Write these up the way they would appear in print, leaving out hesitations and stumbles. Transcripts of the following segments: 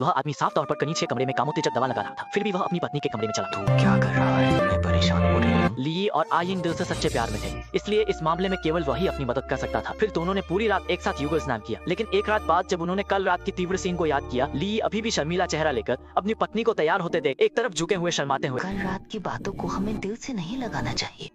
वह आदमी साफ तौर पर कनीज के कमरे में कामोत्तेजक दवा लगा रहा था, फिर भी वह अपनी पत्नी के कमरे में चला। तू क्या कर रहा है? मैं परेशान हो रही हूँ। ली और आयिंग दिल से सच्चे प्यार में थे, इसलिए इस मामले में केवल वही अपनी मदद कर सकता था। फिर दोनों ने पूरी रात एक साथ युगल स्नान किया, लेकिन एक रात बाद जब उन्होंने कल रात की तीव्र सीन को याद किया, ली अभी भी शर्मीला चेहरा लेकर अपनी पत्नी को तैयार होते देख एक तरफ झुके हुए शर्माते हुए। कल रात की बातों को हमें दिल से नहीं लगाना चाहिए,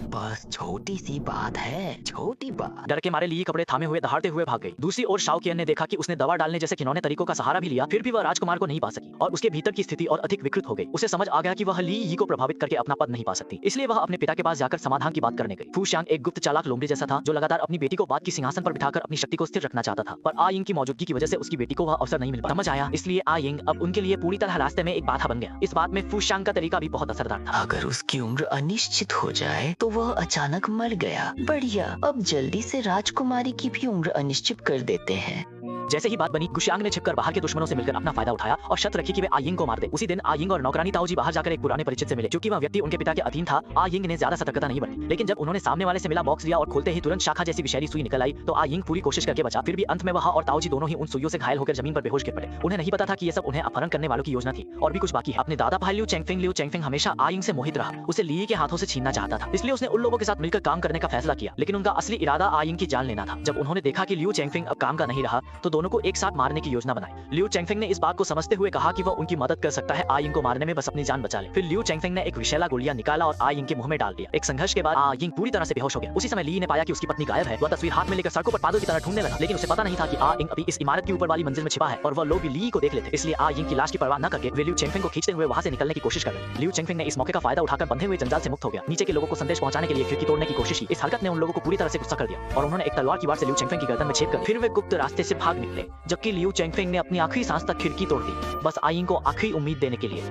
बस छोटी सी बात है, छोटी बात। डर के मारे ली कपड़े थामे हुए दहाड़ते हुए भाग गई। दूसरी ओर शाओ कियन ने देखा कि उसने दवा डालने जैसे घिनौने तरीकों का सहारा भी लिया, फिर भी वह राजकुमार को नहीं पा सकी और उसके भीतर की स्थिति और अधिक विकृत हो गई। उसे समझ आ गया कि वह ली यी को प्रभावित करके अपना पद नहीं पा सकती, इसलिए वह अपने पिता के पास जाकर समाधान की बात करने गई। फू शांग एक गुप्त चालाक लोमड़ी जैसा था जो लगातार अपनी बेटी को बात की सिंहासन पर बिठाकर अपनी शक्ति को स्थिर रखना चाहता था, पर आयिंग की मौजूदगी की वजह से उसकी बेटी को वह अवसर नहीं मिल पाया। समझ आया, इसलिए आयिंग अब उनके लिए पूरी तरह रास्ते में एक बाधा बन गया। इस बात में फू शांग का तरीका भी बहुत असरदार था। अगर उसकी उम्र अनिश्चित हो जाए तो वह अचानक मर गया, बढ़िया, अब जल्दी से राजकुमारी की भी उम्र अनिश्चित कर देते हैं। जैसे ही बात बनी, गुशियांग ने छिपकर बाहर के दुश्मनों से मिलकर अपना फायदा उठाया और शर्त रखी कि वे आयिंग को मार दे। उसी दिन आयिंग और नौकरानी ताओजी बाहर जाकर एक पुराने परिचित से मिले। क्योंकि वह व्यक्ति उनके पिता के अधीन था, आयिंग ने ज्यादा सतर्कता नहीं बरती, लेकिन जब उन्होंने सामने वाले से मिला बॉक्स लिया और खोलते ही तुरंत शाखा जैसी विषैली सुई निकल आई, तो आयिंग पूरी कोशिश करके बचा। फिर भी अंत में वह और ताओजी दोनों ही उन सुइयों से घायल होकर जमीन पर बेहोश गिर पड़े। उन्हें नहीं पता था कि यह सब उन्हें अपहरण करने वालों की योजना थी और भी कुछ बाकी है। अपने दादा भाई लिu चेंगफिंग हमेशा आयिंग से मोहित रहा, उसे ली के हाथों से छीनना चाहता था, इसलिए उसने उन लोगों के साथ मिलकर काम करने का फैसला किया। लेकिन उनका असली इरादा आयिंग की जान लेना था। जब उन्होंने देखा कि लिu चेंगफिंग अब काम का नहीं रहा, तो दोनों को एक साथ मारने की योजना बनाई। लिu चेंगफिंग ने इस बात को समझते हुए कहा कि वह उनकी मदद कर सकता है आयिंग को मारने में, बस अपनी जान बचा ले। फिर लिu चेंगफिंग ने एक विषैला गोलियां निकाला और आयिंग के मुंह में डाल दिया। एक संघर्ष के बाद आयिंग पूरी तरह से बेहोश हो गया। उसी समय ली ने पाया कि उसकी पत्नी गायब है। वह तस्वीर हाथ में लेकर सड़कों पर पागल की तरह ढूंढने लगा, लेकिन उसे पता नहीं था कि आयिंग अभी इस इमारत की ऊपर वाली मंजिल में छिपा है और वह लोग भी ली को देख लेते। इसलिए आयिंग की लाश की परवाह न करके वे लिu चेंगफिंग को खींचते हुए वहां से निकलने की कोशिश कर रहे। लिu चेंगफिंग ने इस मौके का फायदा उठाकर बंधे हुए जंजाल से मुक्त हो गया। नीचे के लोगों को संदेश पहुंचाने के लिए खिड़की तोड़ने की कोशिश की। इस हरकत ने उन लोगों को पूरी तरह से गुस्सा कर दिया और उन्होंने एक तलवार की वार से लिu चेंगफिंग की गर्दन में छेद कर फिर वे गुप्त रास्ते से भाग निकले, जबकि लिu चेंगफिंग ने अपनी आखिरी सांस तक खिड़की तोड़ दी, बस आयिंग को आखिरी उम्मीद देने के लिए।